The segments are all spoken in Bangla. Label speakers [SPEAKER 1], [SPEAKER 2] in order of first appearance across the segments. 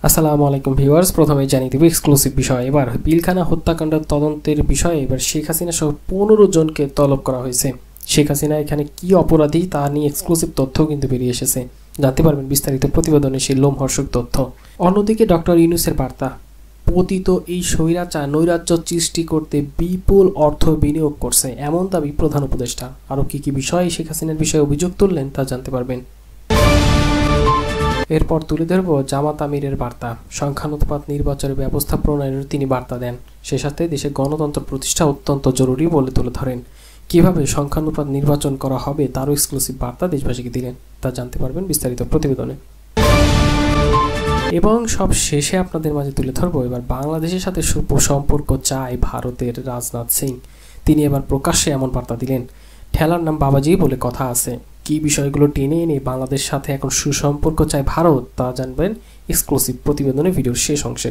[SPEAKER 1] আসসালামু আলাইকুম ভিউয়ার্স, প্রথমে জানিয়ে দেব এক্সক্লুসিভ বিষয়। এবার পিলখানা হত্যাকাণ্ডের তদন্তের বিষয়ে এবার শেখ হাসিনা সহ 15 জনকে তলব করা হয়েছে। শেখ হাসিনা এখানে কি অপরাধী তা নিয়ে এক্সক্লুসিভ তথ্য কিন্তু বেরিয়ে এসেছে, জানতে পারবেন বিস্তারিত প্রতিবেদনে সেই লোমহর্ষক তথ্য। অন্যদিকে ডক্টর ইউনূসের বার্তা, পতিত এই স্বৈরাচার নৈরাজ্য সৃষ্টি করতে বিপুল অর্থ বিনিয়োগ করছে এমন দাবি প্রধান উপদেষ্টা। আরও কি কি বিষয়ে শেখ হাসিনার বিষয়ে অভিযোগ তুললেন তা জানতে পারবেন। এরপর তুলে ধরব জামাত আমিরের বার্তা, সংখ্যানুপাত নির্বাচনের ব্যবস্থা প্রণয়নের তিনি বার্তা দেন। সে সাথে দেশে গণতন্ত্র প্রতিষ্ঠা অত্যন্ত জরুরি বলে তুলে ধরেন। কিভাবে সংখ্যানুপাত নির্বাচন করা হবে তারও এক্সক্লুসিভ বার্তা দেশবাসীকে দিলেন, তা জানতে পারবেন বিস্তারিত প্রতিবেদনে। এবং সব শেষে আপনাদের মাঝে তুলে ধরবো এবার বাংলাদেশের সাথে সুসম্পর্ক চায় ভারতের রাজনাথ সিং। তিনি এবার প্রকাশ্যে এমন বার্তা দিলেন, ঠেলার নাম বাবাজি বলে কথা আছে। কি বিষয়গুলো টেনে এনে বাংলাদেশের সাথে এখন সুসম্পর্ক চায় ভারত তা জানবেন এক্সক্লুসিভ প্রতিবেদনে ভিডিওর শেষ অংশে।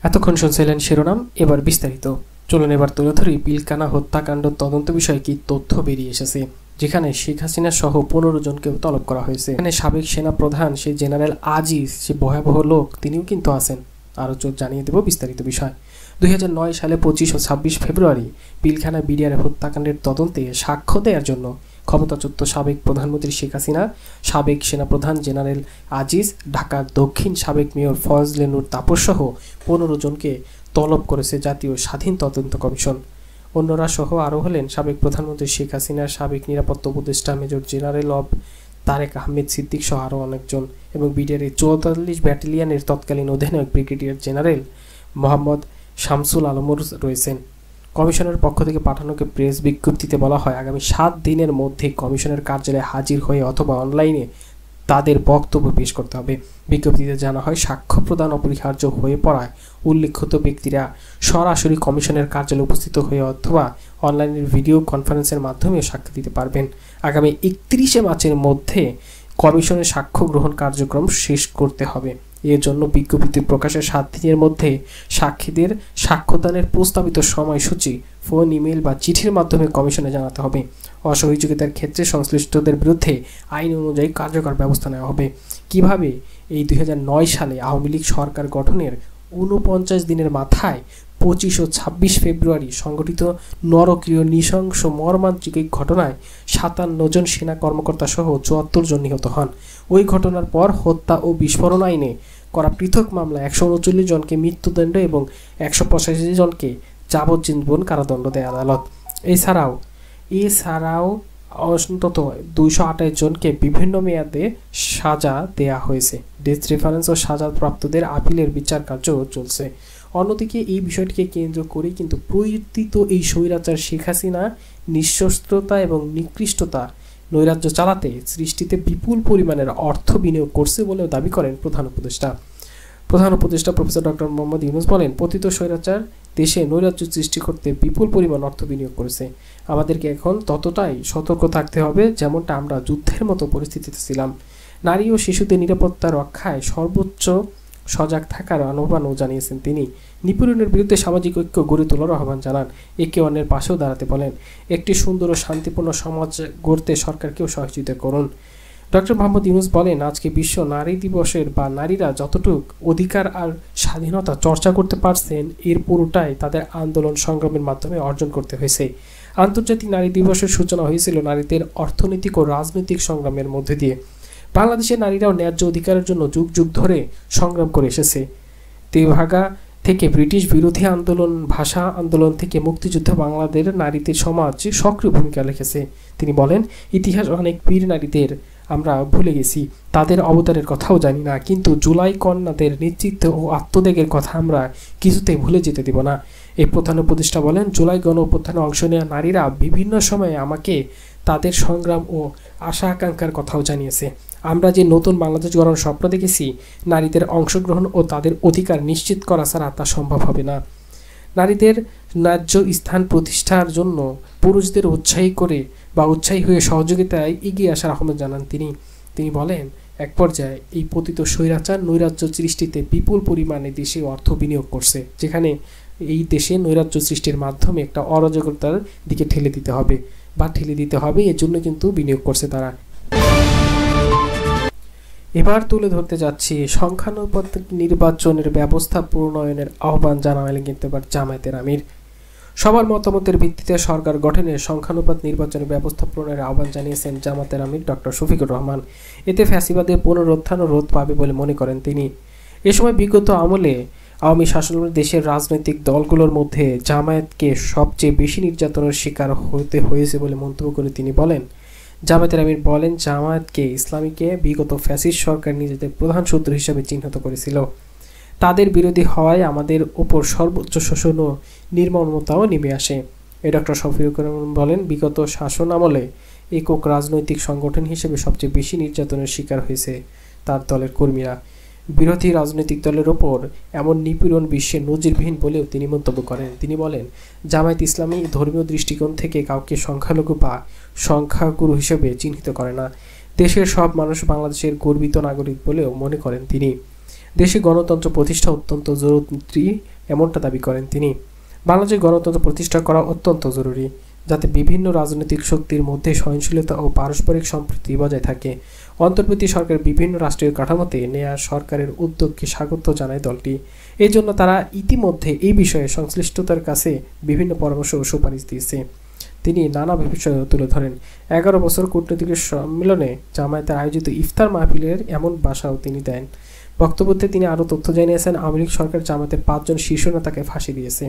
[SPEAKER 1] এতক্ষণ শুনছিলেন শিরোনাম, এবার বিস্তারিত। চলুন এবার তুলে ধরি পিলখানা হত্যাকাণ্ড তদন্ত বিষয়ে কি তথ্য বেরিয়ে এসেছে, যেখানে শেখ হাসিনা সহ 15 জনকে তলব করা হয়েছে। এখানে সাবেক সেনা প্রধান সে জেনারেল আজিজ, সে ভয়াবহ লোক, তিনিও কিন্তু আছেন। আরও জানিয়ে দেব বিস্তারিত বিষয়। 2009 সালে 25 ও 26 ফেব্রুয়ারি পিলখানা বিডিআর হত্যাকাণ্ডের তদন্তে সাক্ষ্য দেওয়ার জন্য ক্ষমতাচ্যুত সাবেক প্রধানমন্ত্রী শেখ হাসিনা, সাবেক সেনাপ্রধান জেনারেল আজিজ, ঢাকার দক্ষিণ সাবেক মেয়র ফজলে নূর তাপস সহ 15 জনকে তলব করেছে জাতীয় স্বাধীন তদন্ত কমিশন। অন্যরা সহ আরও হলেন সাবেক প্রধানমন্ত্রী শেখ হাসিনার সাবেক নিরাপত্তা উপদেষ্টা মেজর জেনারেল অব তারেক আহমেদ সিদ্দিক সহ আরও অনেকজন, এবং বিডিআর 44 ব্যাটালিয়নের তৎকালীন অধিনায়ক ব্রিগেডিয়ার জেনারেল মোহাম্মদ শামসুল আলমর রয়েছেন। কমিশনের পক্ষ থেকে পাঠানোকে প্রেস বিজ্ঞপ্তিতে বলা হয়, আগামী 7 দিনের মধ্যে কমিশনের কার্যালয়ে হাজির হয়ে অথবা অনলাইনে তাদের বক্তব্য পেশ করতে হবে। বিজ্ঞপ্তিতে জানা হয়, সাক্ষ্য প্রদান অপরিহার্য হয়ে পড়ায় উল্লেখিত ব্যক্তিরা সরাসরি কমিশনের কার্যালয়ে উপস্থিত হয়ে অথবা অনলাইনের ভিডিও কনফারেন্সের মাধ্যমে সাক্ষ্য দিতে পারবেন। আগামী 31 মার্চের মধ্যে কমিশনের সাক্ষ্য গ্রহণ কার্যক্রম শেষ করতে হবে। এর জন্য বিজ্ঞপ্তি প্রকাশের 7 দিনের মধ্যে সাক্ষীদের সাক্ষ্যদানের প্রস্তাবিত সময়সূচি ফোন, ইমেল বা চিঠির মাধ্যমে কমিশনে জানাতে হবে। অসহযোগিতার ক্ষেত্রে সংশ্লিষ্টদের বিরুদ্ধে আইন অনুযায়ী কার্যকর ব্যবস্থা নেওয়া হবে। কিভাবে এই 2009 সালে আওয়ামী লীগ সরকার গঠনের 49 দিনের মাথায় 25 ও 26 ফেব্রুয়ারি সংঘটিত নরকীয় নৃশংস মর্মান্তিক এই ঘটনায় 57 জন সেনা কর্মকর্তা সহ 74 জন নিহত হন। ওই ঘটনার পর হত্যা ও বিস্ফোরণ আইনে করা পৃথক মামলায় 139 জনকে মৃত্যুদণ্ড এবং 185 জনকে যাবজ্জীবন কারাদণ্ড দেয় আদালত। এছাড়াও অন্তত 228 জনকে বিভিন্ন মেয়াদে সাজা দেয়া হয়েছে। ডেথ রেফারেন্স ও সাজাপ্রাপ্তদের আপিলের বিচার কার্য চলছে। অন্যদিকে এই বিষয়টিকে কেন্দ্র করে কিন্তু পরিচিত এই স্বৈরাচার শেখ হাসিনা নিঃশস্ত্রতা এবং নিকৃষ্টতা নৈরাজ্য চালাতে সৃষ্টিতে বিপুল পরিমাণের অর্থ বিনিয়োগ করছে বলেও দাবি করেন প্রধান উপদেষ্টা। প্রফেসর ডক্টর মোহাম্মদ ইউনূস বলেন, পতিত স্বৈরাচার দেশে নৈরাজ্য সৃষ্টি করতে বিপুল পরিমাণ অর্থ বিনিয়োগ করেছে। আমাদেরকে এখন ততটাই সতর্ক থাকতে হবে যেমনটা আমরা যুদ্ধের মতো পরিস্থিতিতে ছিলাম। নারী ও শিশুদের নিরাপত্তা রক্ষায় সর্বোচ্চ সজাগ থাকার আহ্বানও জানিয়েছেন তিনি। নিপীড়নের বিরুদ্ধে সামাজিক ঐক্য গড়ে তোলার আহ্বান জানান। একে অন্যের পাশেও দাঁড়াতে বলেন। একটি সুন্দর ও শান্তিপূর্ণ সমাজ গড়তে সরকারকেও সহযোগিতা করুন। ডক্টর মোহাম্মদ ইউনূস বলেন, আজকে বিশ্ব নারী দিবসের বা নারীরা যতটুকু অধিকার আর স্বাধীনতা চর্চা করতে পারছেন এর পুরোটাই তাদের আন্দোলন সংগ্রামের মাধ্যমে অর্জন করতে হয়েছে। আন্তর্জাতিক নারী দিবসের সূচনা হয়েছিল নারীদের অর্থনৈতিক ও রাজনৈতিক সংগ্রামের মধ্যে দিয়ে। বাংলাদেশের নারীরাও ন্যায্য অধিকারের জন্য যুগ যুগ ধরে সংগ্রাম করে এসেছে। তেভাগা থেকে ব্রিটিশ বিরোধী আন্দোলন, ভাষা আন্দোলন থেকে মুক্তিযুদ্ধ বাংলাদেশ নারীদের সমাজ সক্রিয় ভূমিকা রেখেছে। তিনি বলেন, ইতিহাস অনেক বীর নারীদের আমরা ভুলে গেছি, তাদের অবদানের কথাও জানি না, কিন্তু জুলাই কন্যাদের নেতৃত্ব ও আত্মত্যাগের কথা আমরা কিছুতেই ভুলে যেতে দেব না। এই প্রধান উপদেষ্টা বলেন, জুলাই গণ অভ্যুত্থানে অংশ নেওয়া নারীরা বিভিন্ন সময়ে আমাকে তাদের সংগ্রাম ও আশা আকাঙ্ক্ষার কথাও জানিয়েছে। আমরা যে নতুন বাংলাদেশ গড়ার স্বপ্ন দেখেছি, নারীদের অংশগ্রহণ ও তাদের অধিকার নিশ্চিত করা ছাড়া তা সম্ভব হবে না। নারীদের ন্যায্য স্থান প্রতিষ্ঠার জন্য পুরুষদের উৎসাহী হয়ে সহযোগিতায় এগিয়ে আসার আহ্বান জানান তিনি বলেন, এক পর্যায়ে এই পতিত স্বৈরাচার নৈরাজ্য সৃষ্টিতে বিপুল পরিমাণে দেশে অর্থ বিনিয়োগ করছে, যেখানে এই দেশে নৈরাজ্য সৃষ্টির মাধ্যমে একটা অরাজকতার দিকে ঠেলে দিতে হবে এর জন্য কিন্তু বিনিয়োগ করছে তারা। এবার তুলে ধরতে যাচ্ছি সংখ্যানুপাত নির্বাচনের ব্যবস্থা প্রণয়নের আহ্বান জানালেন কিন্তু এবার জামায়াতের আমির। সবার মতামতের ভিত্তিতে সরকার গঠনের সংখ্যানুপাত নির্বাচনের ব্যবস্থা প্রণয়নের আহ্বান জানিয়েছেন জামায়াতের আমির ডক্টর শফিকুর রহমান। এতে ফ্যাসিবাদের পুনরুত্থান ও রোধ পাবে বলে মনে করেন তিনি। এ সময় বিগত আমলে আওয়ামী শাসনামলে দেশের রাজনৈতিক দলগুলোর মধ্যে জামায়াতকে সবচেয়ে বেশি নির্যাতনের শিকার হতে হয়েছে বলে মন্তব্য করে তিনি বলেন, জামায়াতের আমির বলেন, জামায়াতকে ইসলামীকে বিগত ফ্যাসিস্ট সরকার নিজেদের প্রধান শত্রু হিসেবে চিহ্নিত করেছিল। তাদের বিরোধী হওয়ায় আমাদের ওপর সর্বোচ্চ শোষণ ও নির্মমতাও নেমে আসে। ডক্টর শফিকুর রহমান বলেন, বিগত শাসন আমলে একক রাজনৈতিক সংগঠন হিসেবে সবচেয়ে বেশি নির্যাতনের শিকার হয়েছে তার দলের কর্মীরা। বিরোধী রাজনৈতিক দলের ওপর এমন নিপীড়ন বিশ্বে নজিরবিহীন বলেও তিনি মন্তব্য করেন। তিনি বলেন, জামায়াত ইসলামী ধর্মীয় দৃষ্টিকোণ থেকে কাউকে সংখ্যালঘু বা সংখ্যাগুরু হিসেবে চিহ্নিত করে না। দেশের সব মানুষ বাংলাদেশের গর্বিত নাগরিক বলেও মনে করেন তিনি। দেশে গণতন্ত্র প্রতিষ্ঠা অত্যন্ত জরুরি এমনটা দাবি করেন তিনি। বাংলাদেশে গণতন্ত্র প্রতিষ্ঠা করা অত্যন্ত জরুরি, যাতে বিভিন্ন রাজনৈতিক শক্তির মধ্যে সহনশীলতা ও পারস্পরিক সম্প্রীতি বজায় থাকে। অন্তর্বর্তী সরকার বিভিন্ন রাষ্ট্রীয় কাঠামোতে নেয়া সরকারের উদ্যোগকে স্বাগত জানায় দলটি। এই জন্য তারা ইতিমধ্যে এই বিষয়ে সংশ্লিষ্টতার কাছে বিভিন্ন পরামর্শ ও সুপারিশ দিয়েছে। তিনি নানা বিষয় তুলে ধরেন। 11 বছর কূটনৈতিক সম্মেলনে জামায়াতের আয়োজিত ইফতার মাহফিলের এমন বাসাও তিনি দেন। বক্তব্যে তিনি আরও তথ্য জানিয়েছেন, আওয়ামী লীগ সরকার জামায়াতের 5 জন শীর্ষ নেতাকে ফাঁসি দিয়েছে।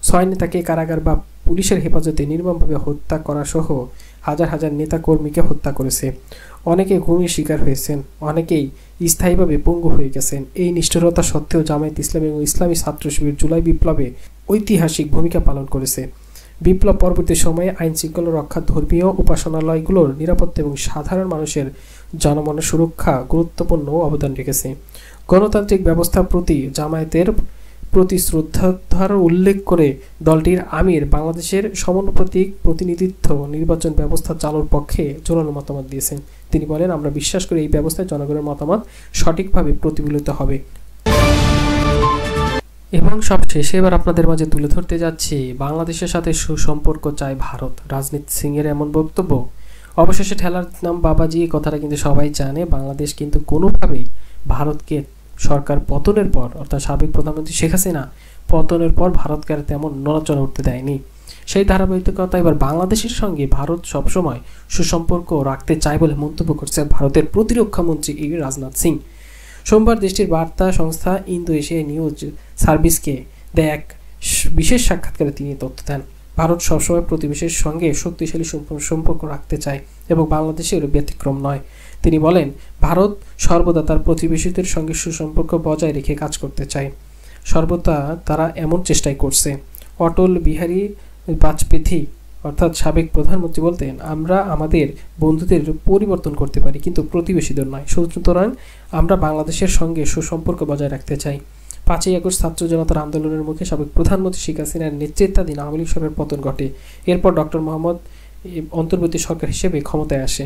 [SPEAKER 1] 6 নেতাকে কারাগার বা পুলিশের হেফাজতে নির্মমভাবে হত্যা করা সহ হাজার হাজার নেতা কর্মীকে হত্যা করেছে। অনেকে ঘুমের শিকার হয়েছেন, অনেকেই স্থায়ীভাবে পঙ্গু হয়ে গেছেন। এই নিষ্ঠুরতা সত্ত্বেও জামায়াত ইসলামী এবং ইসলামী ছাত্র শিবির জুলাই বিপ্লবে ঐতিহাসিক ভূমিকা পালন করেছে। বিপ্লব পরবর্তী সময়ে আইন শৃঙ্খলা রক্ষা, ধর্মীয় উপাসনালয়গুলোর নিরাপত্তা এবং সাধারণ মানুষের জনমনের সুরক্ষা গুরুত্বপূর্ণ অবদান রেখেছে। গণতান্ত্রিক ব্যবস্থার প্রতি জামায়াতের প্রতি শ্রদ্ধার উল্লেখ করে দলটির আমির বাংলাদেশের সমানুপাতিক প্রতিনিধিত্ব নির্বাচন ব্যবস্থা চালুর পক্ষে জোরালো মতামত দিয়েছেন। তিনি বলেন, আমরা বিশ্বাস করি এই ব্যবস্থায় জনগণের মতামত সঠিকভাবে প্রতিফলিত হবে। এবং সবশেষে এবার আপনাদের মাঝে তুলে ধরতে যাচ্ছি বাংলাদেশের সাথে সুসম্পর্ক চায় ভারত, রাজনীত সিং এর এমন বক্তব্য। অবশেষে ঠেলার নাম বাবাজি, এই কথাটা কিন্তু সবাই জানে। বাংলাদেশ কিন্তু কোনোভাবেই ভারতকে সরকার পতনের পর, অর্থাৎ সাবেক প্রধানমন্ত্রী শেখ হাসিনা পতনের পর ভারতকে আর তেমন নড়াচড়া উঠতে দেয়নি। সেই ধারাবাহিকতা এবার বাংলাদেশের সঙ্গে ভারত সবসময় সুসম্পর্ক রাখতে চায় বলে মন্তব্য করছে ভারতের প্রতিরক্ষা মন্ত্রী রাজনাথ সিং। সোমবার দেশটির বার্তা সংস্থা ইন্দো এশিয়া নিউজ সার্ভিসকে দেয়া এক বিশেষ সাক্ষাৎকারে তিনি তথ্য দেন। ভারত সবসময় প্রতিবেশীর সঙ্গে শক্তিশালী সম্পর্ক রাখতে চায় এবং বাংলাদেশের ব্যতিক্রম নয়। তিনি বলেন, ভারত সর্বদা তার প্রতিবেশীদের সঙ্গে সুসম্পর্ক বজায় রেখে কাজ করতে চায়। সর্বদা তারা এমন চেষ্টাই করছে। অটল বিহারী বাজপেয়ী অর্থাৎ সাবেক প্রধানমন্ত্রী বলতেন, আমরা আমাদের বন্ধুদের পরিবর্তন করতে পারি কিন্তু প্রতিবেশীদের নয়। সুতরাং আমরা বাংলাদেশের সঙ্গে সুসম্পর্ক বজায় রাখতে চাই। 5ই আগস্ট ছাত্র জনতার আন্দোলনের মুখে সাবেক প্রধানমন্ত্রী শেখ হাসিনার নেতৃত্বাধীন আওয়ামী লীগ সরকারের পতন ঘটে। এরপর ডক্টর মোহাম্মদ অন্তর্বর্তী সরকার হিসেবে ক্ষমতায় আসে।